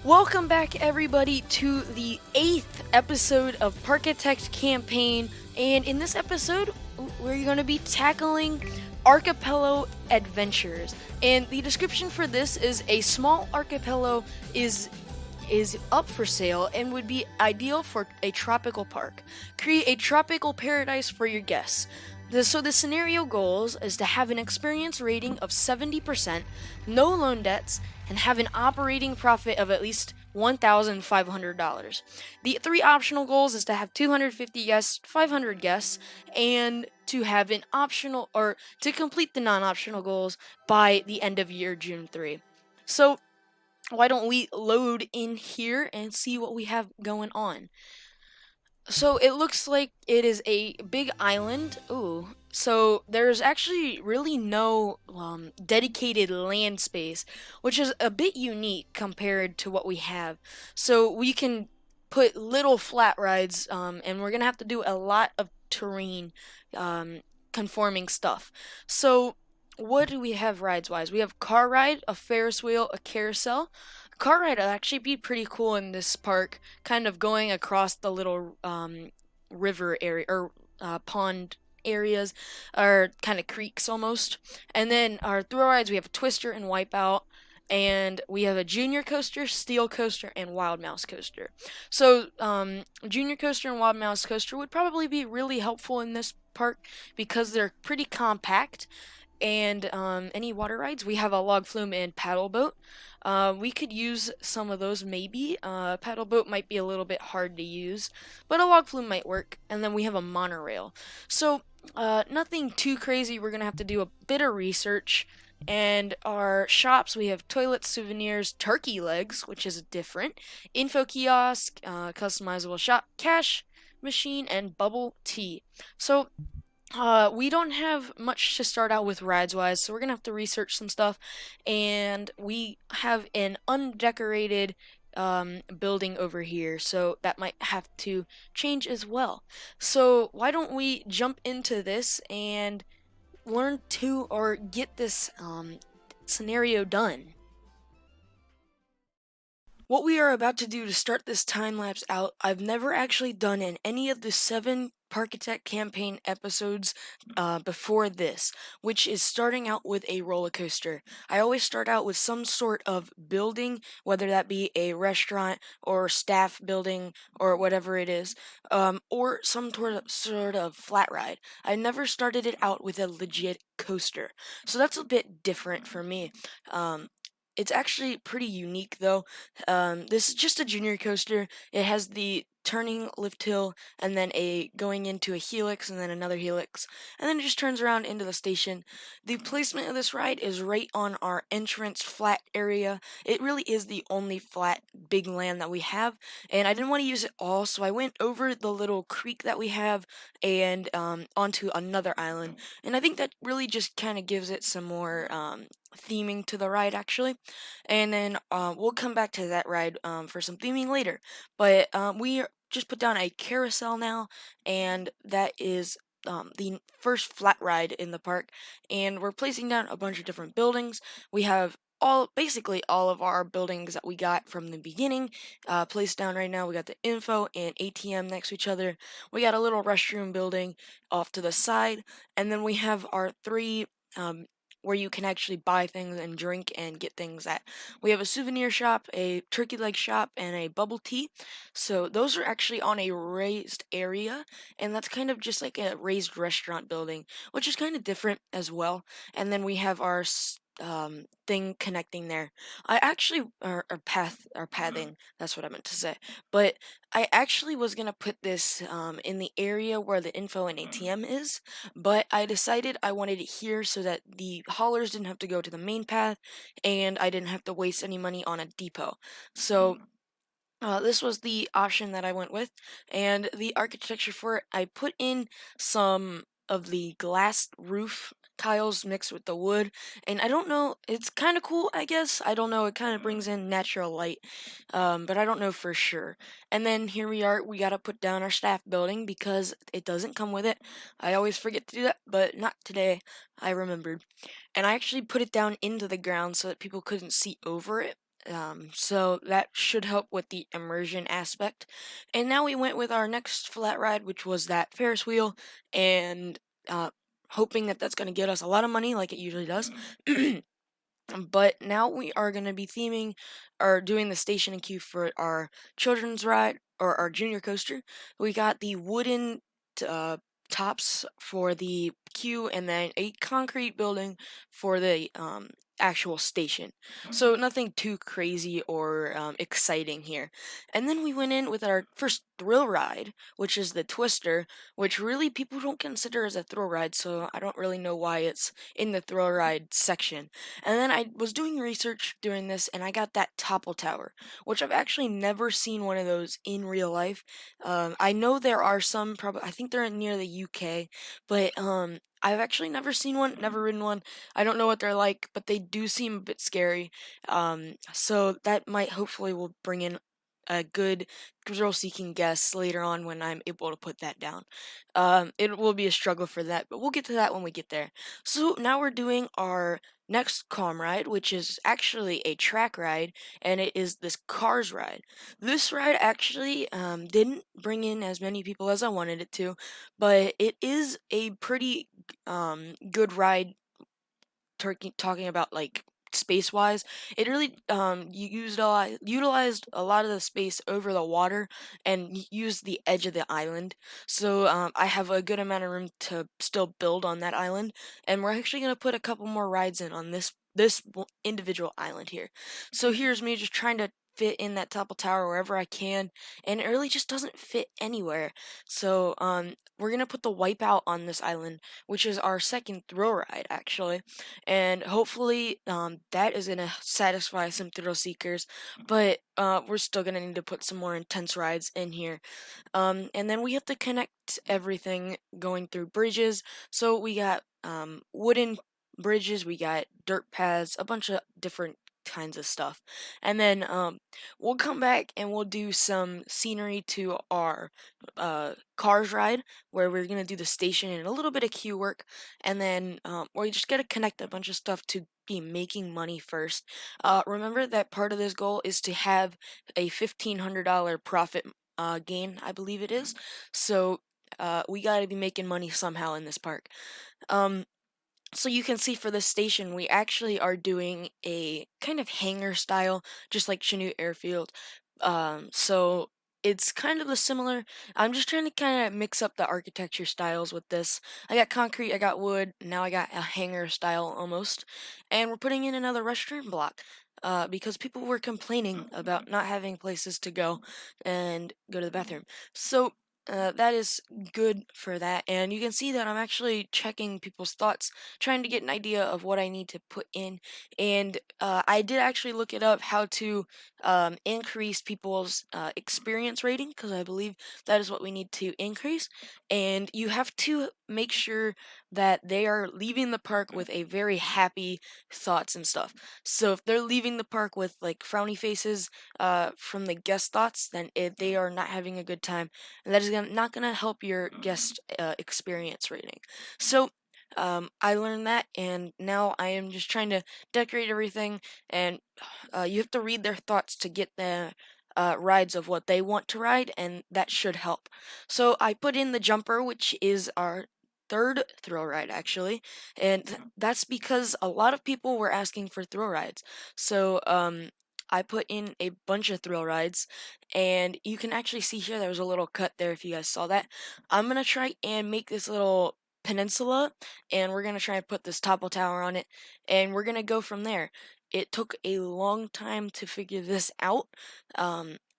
Welcome back, everybody, to the 8th episode of Parkitect campaign. And in this episode, we're going to be tackling Archipelago adventures. And the description for this is a small archipelago is up for sale and would be ideal for a tropical park. Create a tropical paradise for your guests. So the scenario goals is to have an experience rating of 70%, no loan debts, and have an operating profit of at least $1,500. The three optional goals is to have 250 guests, 500 guests, and to have an optional or to complete the non-optional goals by the end of year June 3. So why don't we load in here and see what we have going on? So it looks like it is a big island. Ooh. So there's actually really no dedicated land space, which is a bit unique compared to what we have. So we can put little flat rides, and we're gonna have to do a lot of terrain um, conforming stuff. So what do we have rides wise? We have car ride, a Ferris wheel, a carousel. Car ride will actually be pretty cool in this park, kind of going across the little river area or pond areas, or kind of creeks almost. And then our thrill rides, we have a Twister and Wipeout, and we have a Junior Coaster, Steel Coaster, and Wild Mouse Coaster. So, Junior Coaster and Wild Mouse Coaster would probably be really helpful in this park because they're pretty compact. And any water rides, we have a log flume and paddle boat. We could use some of those maybe. Paddle boat might be a little bit hard to use, but a log flume might work. And then we have a monorail. So nothing too crazy. We're gonna have to do a bit of research. And our shops, we have toilets, souvenirs, turkey legs, which is different, info kiosk, customizable shop, cash machine, and bubble tea. So we don't have much to start out with rides wise, so we're gonna have to research some stuff. And we have an undecorated building over here, so that might have to change as well. So why don't we jump into this and learn to or get this scenario done? What we are about to do to start this time lapse out, I've never actually done in any of the 7 Parkitect campaign episodes before this, which is starting out with a roller coaster. I always start out with some sort of building, whether that be a restaurant or staff building or whatever it is, or some sort of flat ride. I never started it out with a legit coaster, so that's a bit different for me. Um, it's actually pretty unique though. This is just a junior coaster. It has the turning lift hill and then a going into a helix and then another helix and then it just turns around into the station. The placement of this ride is right on our entrance flat area. It really is the only flat big land that we have, and I didn't want to use it all, so I went over the little creek that we have and onto another island, and I think that really just kind of gives it some more theming to the ride actually. And then we'll come back to that ride for some theming later. But we just put down a carousel now, and that is the first flat ride in the park. And we're placing down a bunch of different buildings. We have basically all of our buildings that we got from the beginning placed down right now. We got the info and ATM next to each other. We got a little restroom building off to the side, and then we have our three um, where you can actually buy things and drink and get things at. We have a souvenir shop, a turkey leg shop, and a bubble tea. So those are actually on a raised area, and that's kind of just like a raised restaurant building, which is kind of different as well. And then we have our thing connecting there. I actually our pathing. That's what I meant to say. But I actually was gonna put this in the area where the info and ATM is, but I decided I wanted it here so that the haulers didn't have to go to the main path and I didn't have to waste any money on a depot. So this was the option that I went with, and the architecture for it, I put in some of the glass roof tiles mixed with the wood, and I don't know, it's kind of cool, I guess. I don't know, it kind of brings in natural light, but I don't know for sure. And then here we are, we gotta put down our staff building because it doesn't come with it. I always forget to do that, but not today. I remembered. And I actually put it down into the ground so that people couldn't see over it. So that should help with the immersion aspect. And now we went with our next flat ride, which was that Ferris wheel, and uh, hoping that that's going to get us a lot of money like it usually does. But now we are going to be theming or doing the station and queue for our children's ride or our junior coaster. We got the wooden uh, tops for the queue and then a concrete building for the actual station. So nothing too crazy or exciting here. And then we went in with our first thrill ride, which is the Twister, which really people don't consider as a thrill ride, so I don't really know why it's in the thrill ride section. And then I was doing research doing this, and I got that Topple Tower, which I've actually never seen one of those in real life. I know there are some, probably I think they're near the UK, but I've actually never seen one, never ridden one. I don't know what they're like, but they do seem a bit scary. So that might hopefully will bring in a good thrill-seeking guest later on when I'm able to put that down. It will be a struggle for that, but we'll get to that when we get there. So now we're doing our next calm ride, which is actually a track ride, and it is this Cars ride. This ride actually didn't bring in as many people as I wanted it to, but it is a pretty good ride. Talking about like space wise, it really utilized a lot of the space over the water and used the edge of the island. So I have a good amount of room to still build on that island, and we're actually going to put a couple more rides in on this individual island here. So here's me just trying to fit in that Topple Tower wherever I can, and it really just doesn't fit anywhere. So we're gonna put the Wipeout on this island, which is our second thrill ride actually, and hopefully that is gonna satisfy some thrill seekers. But we're still gonna need to put some more intense rides in here. And then we have to connect everything going through bridges. So we got wooden bridges, we got dirt paths, a bunch of different kinds of stuff. And then we'll come back and we'll do some scenery to our cars ride, where we're gonna do the station and a little bit of queue work, and then we just gotta connect a bunch of stuff to be making money first. Remember that part of this goal is to have a $1,500 profit gain, I believe it is. So we got to be making money somehow in this park. Um, so you can see for this station, we actually are doing a kind of hangar style, just like Chanute Airfield. So it's kind of the similar. I'm just trying to kind of mix up the architecture styles with this. I got concrete, I got wood, now I got a hangar style almost, and we're putting in another restroom block. Because people were complaining about not having places to go and go to the bathroom. So that is good for that. And you can see that I'm actually checking people's thoughts, trying to get an idea of what I need to put in. And I did actually look it up how to increase people's experience rating, because I believe that is what we need to increase. And you have to make sure that they are leaving the park with a very happy thoughts and stuff. So if they're leaving the park with like frowny faces from the guest thoughts, then they are not having a good time, and that is not gonna help your guest experience rating. So I learned that, and now I am just trying to decorate everything, and you have to read their thoughts to get the rides of what they want to ride, and that should help. So I put in the jumper, which is our third thrill ride actually, and that's because a lot of people were asking for thrill rides. So I put in a bunch of thrill rides, and you can actually see here there was a little cut there if you guys saw that. I'm gonna try and make this little peninsula, and we're gonna try and put this topple tower on it, and we're gonna go from there. It took a long time to figure this out,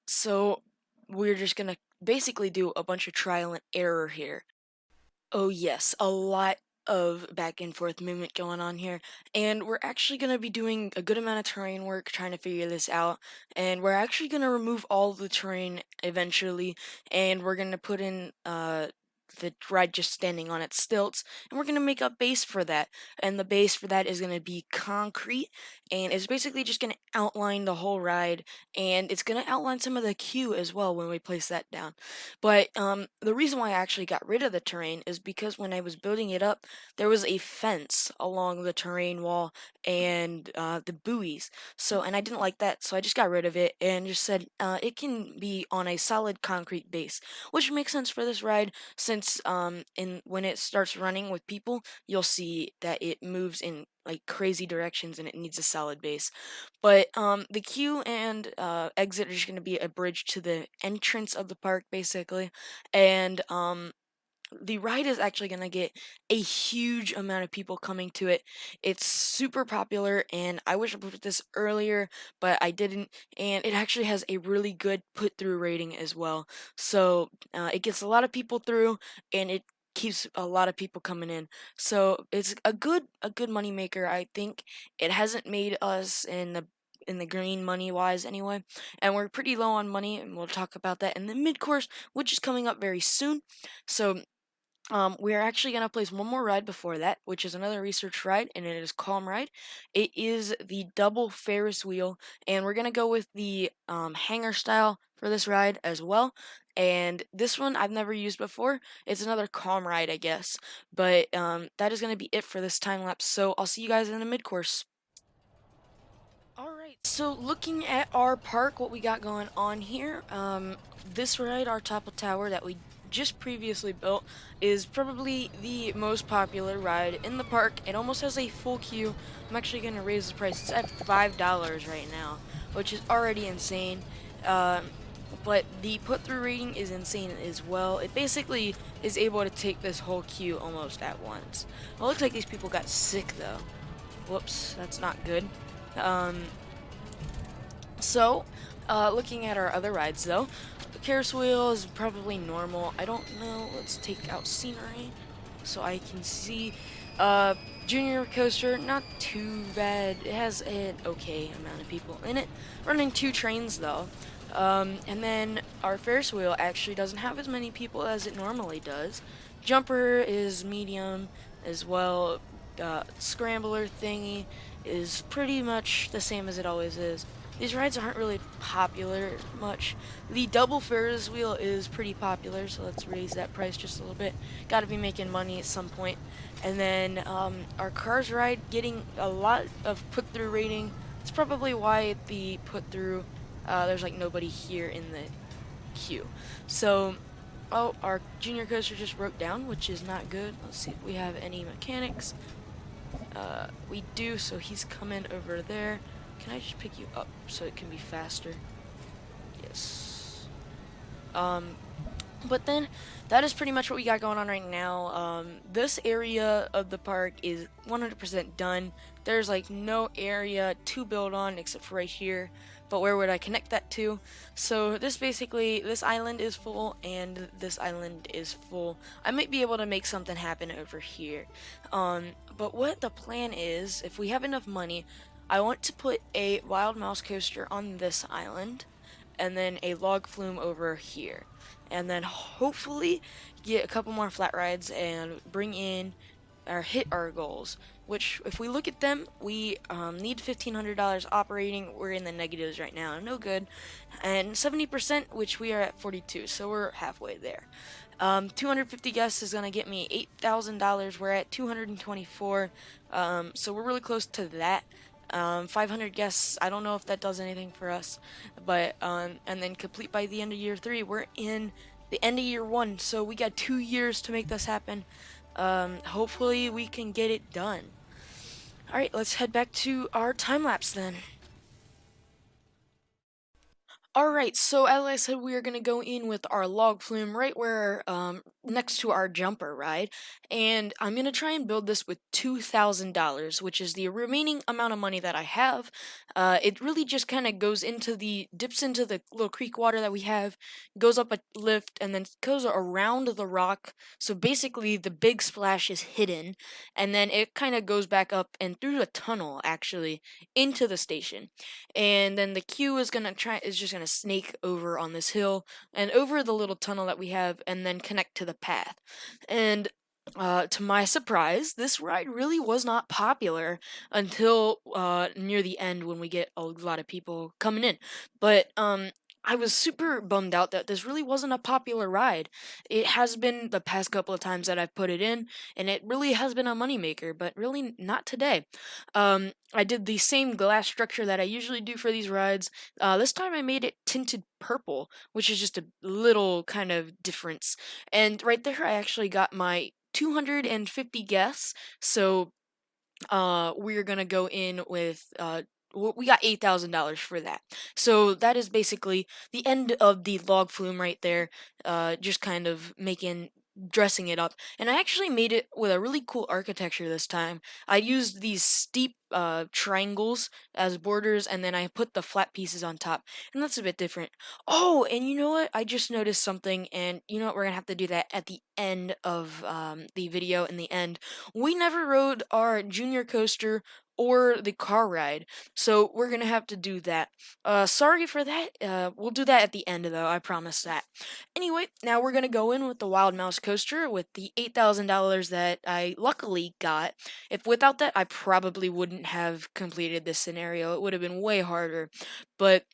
so we're just gonna basically do a bunch of trial and error here. Oh yes, a lot of back and forth movement going on here, and we're actually going to be doing a good amount of terrain work trying to figure this out, and we're actually going to remove all of the terrain eventually, and we're going to put in the ride just standing on its stilts, and we're gonna make a base for that. And the base for that is gonna be concrete, and it's basically just gonna outline the whole ride, and it's gonna outline some of the queue as well when we place that down. But the reason why I actually got rid of the terrain is because when I was building it up, there was a fence along the terrain wall and the buoys. So, and I didn't like that, so I just got rid of it and just said it can be on a solid concrete base, which makes sense for this ride since in when it starts running with people, you'll see that it moves in like crazy directions and it needs a solid base. But the queue and exit are just going to be a bridge to the entrance of the park, basically, and the ride is actually going to get a huge amount of people coming to it. It's super popular, and I wish I put this earlier, but I didn't. And it actually has a really good put through rating as well. So it gets a lot of people through, and it keeps a lot of people coming in. So it's a good money maker. I think it hasn't made us in the green money wise anyway, and we're pretty low on money, and we'll talk about that in the mid course, which is coming up very soon. So we're actually going to place one more ride before that, which is another research ride, and it is Calm Ride. It is the double Ferris wheel, and we're going to go with the hanger style for this ride as well. And this one I've never used before. It's another Calm Ride, I guess. But that is going to be it for this time lapse. So I'll see you guys in the mid course. All right, so looking at our park, what we got going on here, this ride, our Topple Tower that we just previously built, is probably the most popular ride in the park. It almost has a full queue. I'm actually going to raise the price. It's at $5 right now, which is already insane. Um, but the put-through rating is insane as well. It basically is able to take this whole queue almost at once. It looks like these people got sick, though. Whoops, that's not good. Um, looking at our other rides though, the Ferris wheel is probably normal. I don't know. Let's take out scenery so I can see. Uh, Junior coaster, not too bad. It has an okay amount of people in it. Running two trains though. And then our Ferris wheel actually doesn't have as many people as it normally does. Jumper is medium as well. Scrambler thingy is pretty much the same as it always is. These rides aren't really popular much. The double Ferris wheel is pretty popular, so let's raise that price just a little bit. Got to be making money at some point. And then our Cars ride getting a lot of put-through rating. It's probably why the put-through, there's like nobody here in the queue. So, oh, our Junior coaster just broke down, which is not good. Let's see if we have any mechanics. We do, so he's coming over there. Can I just pick you up so it can be faster? Yes. But then that is pretty much what we got going on right now. This area of the park is 100% done. There's like no area to build on except for right here. But where would I connect that to? So this island is full and this island is full. I might be able to make something happen over here. But what the plan is, if we have enough money, I want to put a wild mouse coaster on this island and then a log flume over here. And then hopefully get a couple more flat rides and bring in or hit our goals. Which, if we look at them, we need $1,500 operating. We're in the negatives right now, no good. And 70%, which we are at 42, so we're halfway there. 250 guests is gonna get me $8,000. We're at 224, so we're really close to that. 500 guests, I don't know if that does anything for us, but and then complete by the end of year 3. We're in the end of year 1, so we got 2 years to make this happen. Hopefully we can get it done. All right, let's head back to our time lapse then. Alright, so as I said, we are going to go in with our log flume right where, next to our jumper ride, and I'm going to try and build this with $2,000, which is the remaining amount of money that I have. It really just kind of dips into the little creek water that we have, goes up a lift, and then goes around the rock, so basically the big splash is hidden, and then it kind of goes back up and through a tunnel, actually, into the station. And then the queue is just gonna snake over on this hill and over the little tunnel that we have and then connect to the path. And to my surprise, this ride really was not popular until near the end when we get a lot of people coming in. But I was super bummed out that this really wasn't a popular ride. It has been the past couple of times that I've put it in, and it really has been a moneymaker, but really not today. I did the same glass structure that I usually do for these rides. This time I made it tinted purple, which is just a little kind of difference. And right there, I actually got my 250 guests. So we're gonna go in with we got $8,000 for that. So that is basically the end of the log flume right there. Just kind of making dressing it up, and I actually made it with a really cool architecture this time. I used these steep triangles as borders, and then I put the flat pieces on top, and that's a bit different. Oh, and you know what? I just noticed something, and you know what? We're gonna have to do that at the end of the video. In the end, we never rode our junior coaster or the car ride, so we're gonna have to do that. Sorry for that. We'll do that at the end, though. I promise that. Anyway, now we're gonna go in with the Wild Mouse coaster with the $8,000 that I luckily got. If without that, I probably wouldn't have completed this scenario. It would have been way harder. But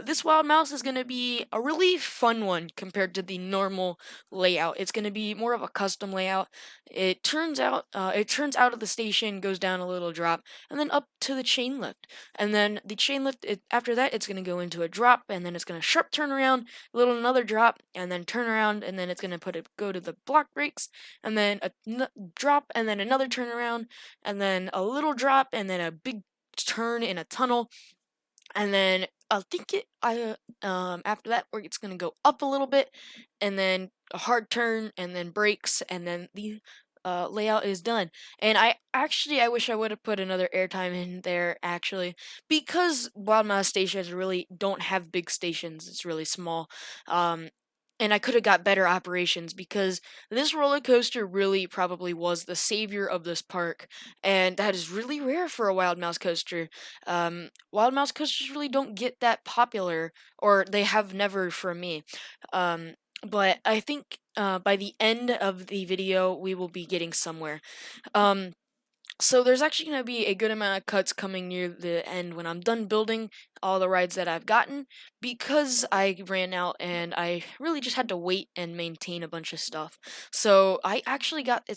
this Wild Mouse is gonna be a really fun one compared to the normal layout. It's gonna be more of a custom layout. It turns out of the station, goes down a little drop, and then up to the chain lift. And then the chain lift, after that, it's gonna go into a drop, and then it's gonna sharp turn around, a little another drop, and then turn around, and then it's gonna go to the block brakes, and then a drop, and then another turn around, and then a little drop, and then a big turn in a tunnel, and then I think I after that where it's gonna go up a little bit, and then a hard turn, and then brakes, and then the layout is done. And I wish I would have put another airtime in there actually, because Wild Mouse stations really don't have big stations. It's really small. Um, and I could have got better operations because this roller coaster really probably was the savior of this park, and that is really rare for a Wild Mouse coaster. Wild Mouse coasters really don't get that popular, or they have never for me. Um, but I think by the end of the video, we will be getting somewhere. Um, so there's actually going to be a good amount of cuts coming near the end when I'm done building all the rides that I've gotten, because I ran out and I really just had to wait and maintain a bunch of stuff. So I actually got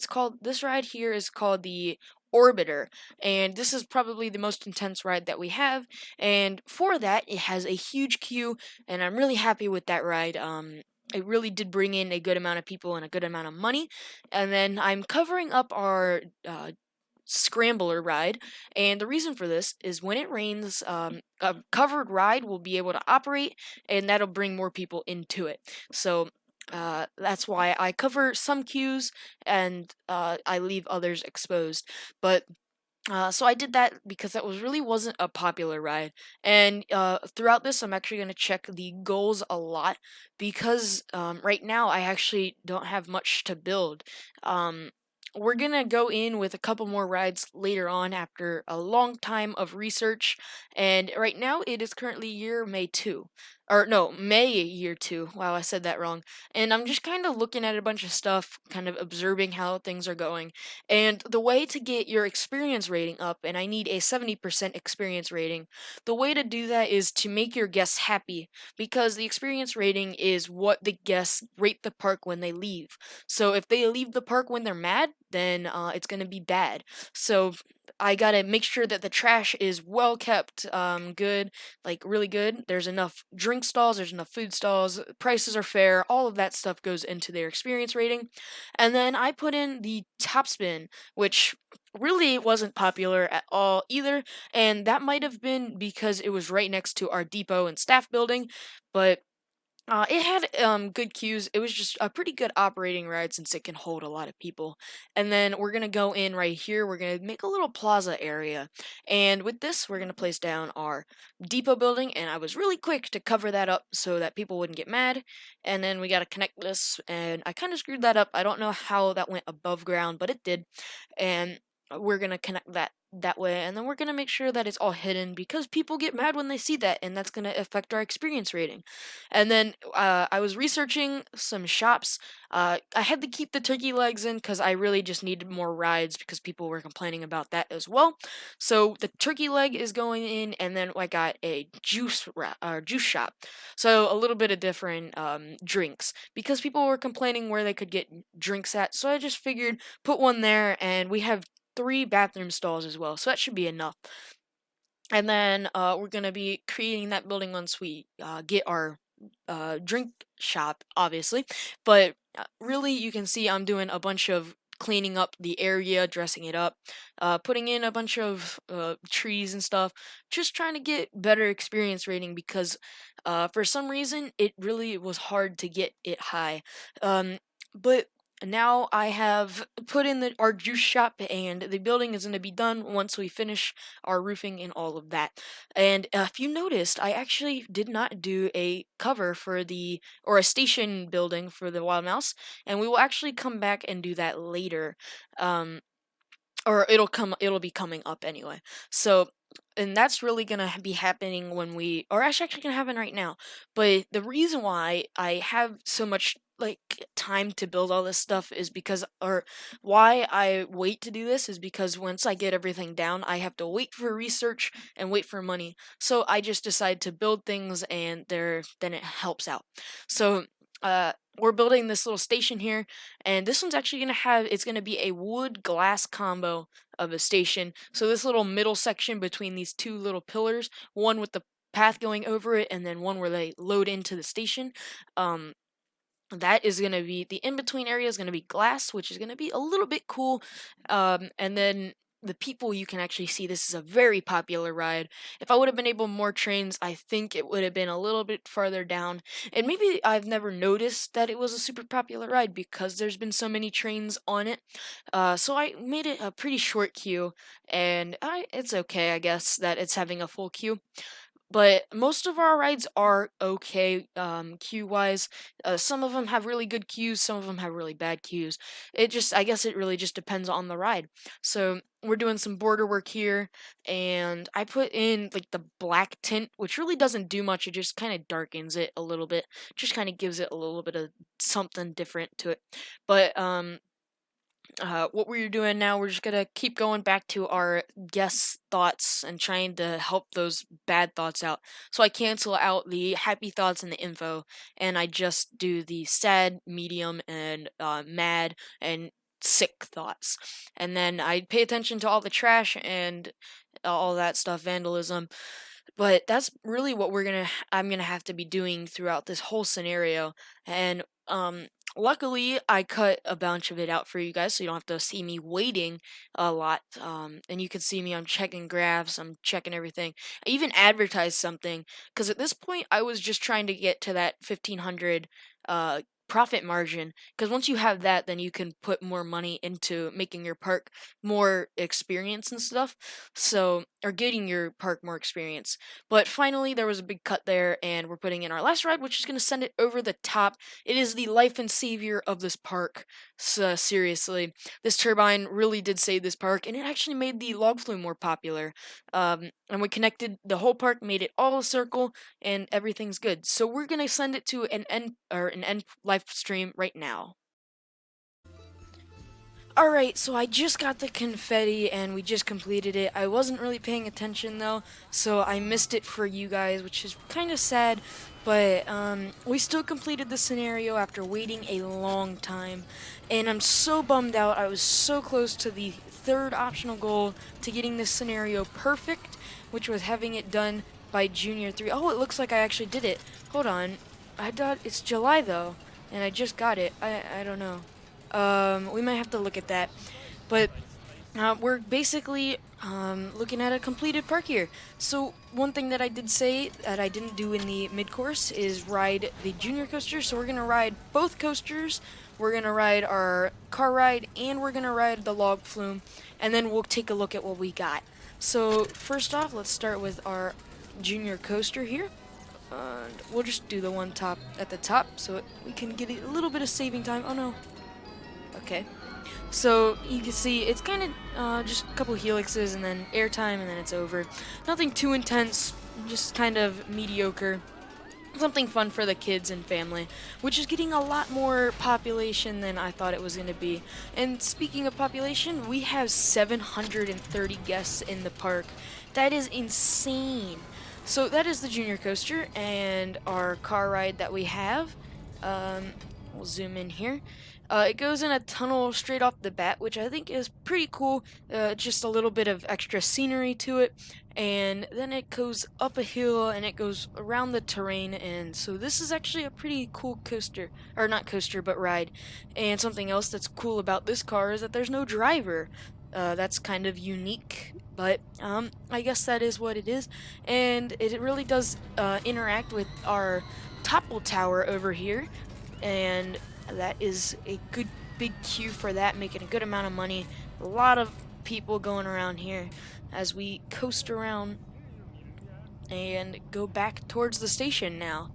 this ride here is called the Orbiter, and this is probably the most intense ride that we have, and for that it has a huge queue, and I'm really happy with that ride. It really did bring in a good amount of people and a good amount of money. And then I'm covering up our scrambler ride, and the reason for this is when it rains, a covered ride will be able to operate, and that'll bring more people into it. So that's why I cover some queues, and I leave others exposed. But so I did that because that really wasn't a popular ride. And throughout this, I'm actually going to check the goals a lot, because right now I actually don't have much to build. Um, we're going to go in with a couple more rides later on after a long time of research. And right now it is currently year May 2. Or no, May year 2. Wow, I said that wrong. And I'm just kind of looking at a bunch of stuff, kind of observing how things are going. And the way to get your experience rating up, and I need a 70% experience rating, the way to do that is to make your guests happy, because the experience rating is what the guests rate the park when they leave. So if they leave the park when they're mad, then it's going to be bad. So I gotta make sure that the trash is well kept, good, like really good. There's enough drink stalls, there's enough food stalls, prices are fair, all of that stuff goes into their experience rating. And then I put in the top spin, which really wasn't popular at all either, and that might have been because it was right next to our depot and staff building, but it had good queues. It was just a pretty good operating ride since it can hold a lot of people. And then we're gonna go in right here. We're gonna make a little plaza area, and with this, we're gonna place down our depot building. And I was really quick to cover that up so that people wouldn't get mad. And then we gotta connect this, and I kind of screwed that up. I don't know how that went above ground, but it did. And we're gonna connect that that way, and then we're gonna make sure that it's all hidden because people get mad when they see that, and that's gonna affect our experience rating. And then I was researching some shops. I had to keep the turkey legs in because I really just needed more rides because people were complaining about that as well. So the turkey leg is going in, and then I got a juice shop. So a little bit of different drinks because people were complaining where they could get drinks at. So I just figured put one there, and we have 3 bathroom stalls as well, so that should be enough. And then we're gonna be creating that building once we get our drink shop, obviously. But really, you can see I'm doing a bunch of cleaning up the area, dressing it up, putting in a bunch of trees and stuff, just trying to get better experience rating because for some reason it really was hard to get it high. But now I have put in our juice shop, and the building is going to be done once we finish our roofing and all of that. And if you noticed, I actually did not do a cover for or a station building for the Wild Mouse, and we will actually come back and do that later. Um, or it'll be coming up anyway. So, and that's really gonna be happening when or actually gonna happen right now. But the reason why I have so much like time to build all this stuff is because, or why I wait to do this is because once I get everything down, I have to wait for research and wait for money. So I just decide to build things, and then it helps out. So, we're building this little station here, and this one's actually it's gonna be a wood glass combo of a station. So this little middle section between these 2 little pillars, one with the path going over it, and then one where they load into the station. Um, that is going to be the in-between area is going to be glass, which is going to be a little bit cool. And then the people, you can actually see this is a very popular ride. If I would have been able more trains, I think it would have been a little bit farther down. And maybe I've never noticed that it was a super popular ride because there's been so many trains on it. So I made it a pretty short queue, and it's okay, I guess, that it's having a full queue. But most of our rides are okay, queue wise. Some of them have really good queues, some of them have really bad queues. I guess it really just depends on the ride. So we're doing some border work here, and I put in like the black tint, which really doesn't do much. It just kind of darkens it a little bit, just kind of gives it a little bit of something different to it. But what we're doing now, we're just gonna keep going back to our guest thoughts and trying to help those bad thoughts out. So I cancel out the happy thoughts and the info, and I just do the sad, medium, and mad and sick thoughts. And then I pay attention to all the trash and all that stuff, vandalism. But that's really what I'm gonna have to be doing throughout this whole scenario. And luckily I cut a bunch of it out for you guys so you don't have to see me waiting a lot. And you can see me, I'm checking graphs, I'm checking everything. I even advertised something because at this point I was just trying to get to that 1500 profit margin, because once you have that, then you can put more money into making your park more experience and stuff, so, or getting your park more experience. But finally there was a big cut there, and we're putting in our last ride, which is going to send it over the top. It is the life and savior of this park. So, seriously, this turbine really did save this park, and it actually made the log flume more popular. And we connected the whole park, made it all a circle, and everything's good. So we're gonna send it to an end live stream right now. Alright, so I just got the confetti and we just completed it. I wasn't really paying attention though, so I missed it for you guys, which is kind of sad, but we still completed the scenario after waiting a long time, and I'm so bummed out. I was so close to the third optional goal to getting this scenario perfect, which was having it done by Junior 3. Oh, it looks like I actually did it. Hold on. I thought it's July though, and I just got it. I don't know. We might have to look at that. But we're basically looking at a completed park here. So one thing that I did say that I didn't do in the mid-course is ride the junior coaster. So we're going to ride both coasters. We're going to ride our car ride, and we're going to ride the log flume. And then we'll take a look at what we got. So first off, let's start with our junior coaster here. And we'll just do the one at the top so we can get a little bit of saving time. Oh no. Okay. So you can see it's kind of just a couple helixes and then airtime and then it's over. Nothing too intense, just kind of mediocre. Something fun for the kids and family, which is getting a lot more population than I thought it was going to be. And speaking of population, we have 730 guests in the park. That is insane. So that is the junior coaster and our car ride that we have. Um, we'll zoom in here. It goes in a tunnel straight off the bat, which I think is pretty cool. Just a little bit of extra scenery to it. And then it goes up a hill and it goes around the terrain. And so this is actually a pretty cool coaster, or not coaster, but ride. And something else that's cool about this car is that there's no driver. That's kind of unique, but I guess that is what it is. And it really does interact with our topple tower over here. And that is a good big queue for that, making a good amount of money. A lot of people going around here as we coast around and go back towards the station now.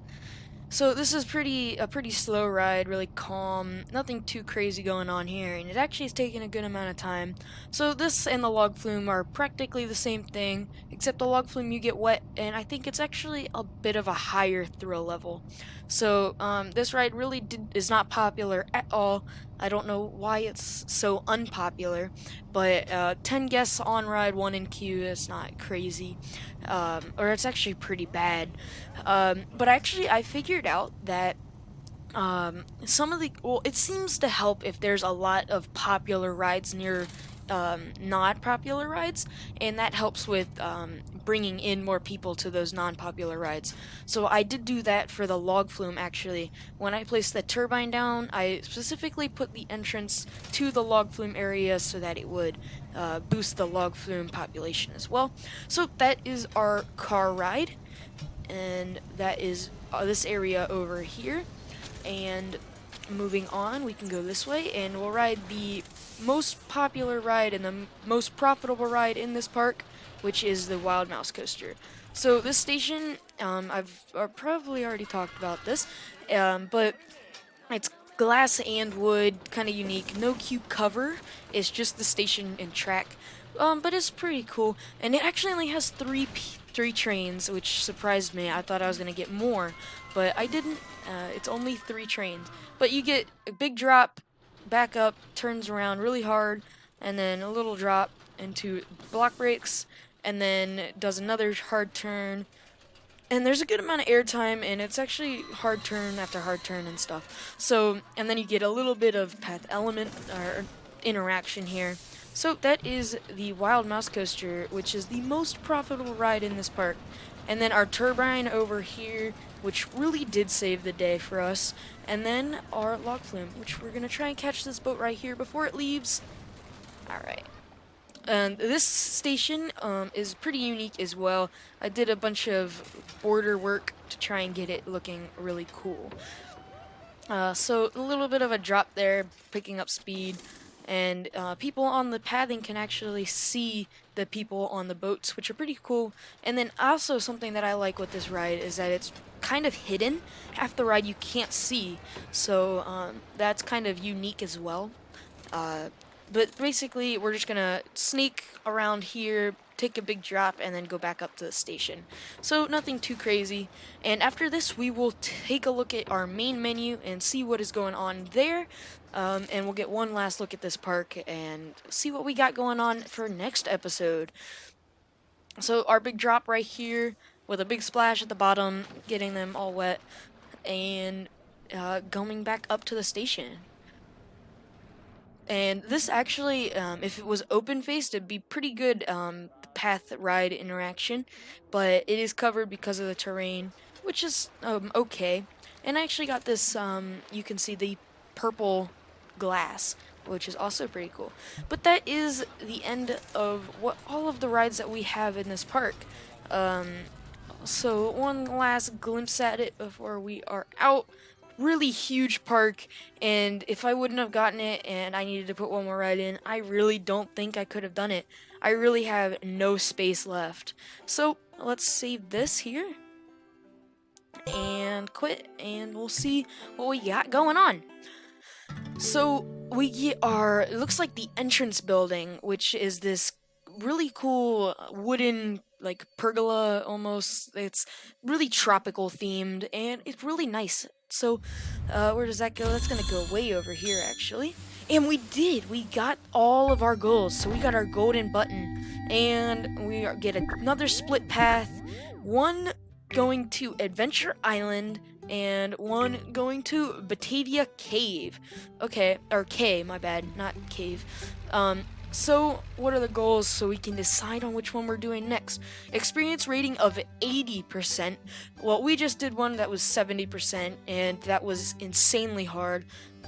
So this is a pretty slow ride, really calm, nothing too crazy going on here, and it actually is taking a good amount of time. So this and the log flume are practically the same thing, except the log flume you get wet, and I think it's actually a bit of a higher thrill level. So this ride really is not popular at all. I don't know why it's so unpopular, but 10 guests on ride, 1 in queue, is not crazy. Or it's actually pretty bad. But actually, I figured out that some of the well, it seems to help if there's a lot of popular rides near not popular rides, and that helps with bringing in more people to those non-popular rides. So I did do that for the log flume actually. When I placed the turbine down, I specifically put the entrance to the log flume area so that it would boost the log flume population as well. So that is our car ride, and that is this area over here. And moving on, we can go this way and we'll ride the most popular ride and the most profitable ride in this park, which is the Wild Mouse Coaster. So this station, I've probably already talked about this, but it's glass and wood, kind of unique. No cube cover. It's just the station and track. But it's pretty cool. And it actually only has three trains, which surprised me. I thought I was gonna get more, but I didn't. It's only 3 trains. But you get a big drop, back up, turns around really hard, and then a little drop into block breaks, and then does another hard turn, and there's a good amount of airtime, and it's actually hard turn after hard turn and stuff. So, and then you get a little bit of path element or interaction here. So that is the Wild Mouse Coaster, which is the most profitable ride in this park. And then our turbine over here, which really did save the day for us. And then our log flume, which we're gonna try and catch this boat right here before it leaves. Alright. And this station is pretty unique as well. I did a bunch of border work to try and get it looking really cool. So a little bit of a drop there, picking up speed, and people on the pathing can actually see the people on the boats, which are pretty cool. And then also something that I like with this ride is that it's kind of hidden. Half the ride you can't see, so that's kind of unique as well. But basically, we're just gonna sneak around here, take a big drop, and then go back up to the station. So nothing too crazy. And after this, we will take a look at our main menu and see what is going on there. And we'll get one last look at this park and see what we got going on for next episode. So our big drop right here with a big splash at the bottom, getting them all wet, and going back up to the station. And this actually, if it was open-faced, it'd be pretty good path ride interaction, but it is covered because of the terrain, which is okay. And I actually got this, you can see the purple glass, which is also pretty cool. But that is the end of all of the rides that we have in this park. So one last glimpse at it before we are out. Really huge park, and if I wouldn't have gotten it and I needed to put one more ride in, I really don't think I could have done it. I really have no space left. So let's save this here and quit, and we'll see what we got going on. So we are, it looks like the entrance building, which is this really cool wooden like pergola almost. It's really tropical themed and it's really nice. So where does that go? That's gonna go way over here actually. And we got all of our goals. So we got our golden button and get another split path, one going to Adventure Island and one going to Batavia Cave. Okay, or K, my bad, not cave. So what are the goals so we can decide on which one we're doing next? Experience rating of 80%. Well, we just did one that was 70%, and that was insanely hard.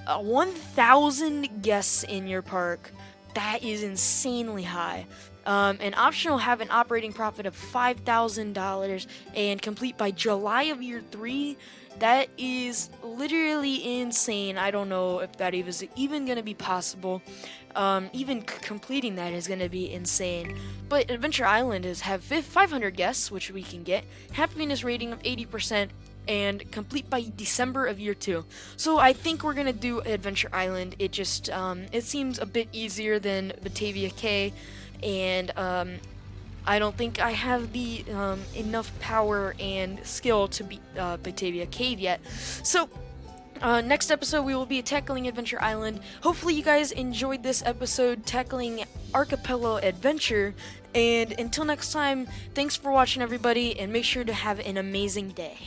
1,000 guests in your park. That is insanely high. And optional, have an operating profit of $5,000 and complete by July of year 3. That is literally insane. I don't know if that is even going to be possible. Even completing that is going to be insane. But Adventure Island have 500 guests, which we can get. Happiness rating of 80%. And complete by December of year 2. So I think we're gonna do Adventure Island. It just it seems a bit easier than Batavia K, and I don't think I have the enough power and skill to beat Batavia Cave yet. So next episode we will be tackling Adventure Island. Hopefully you guys enjoyed this episode tackling Archipelago Adventure. And until next time, thanks for watching everybody, and make sure to have an amazing day.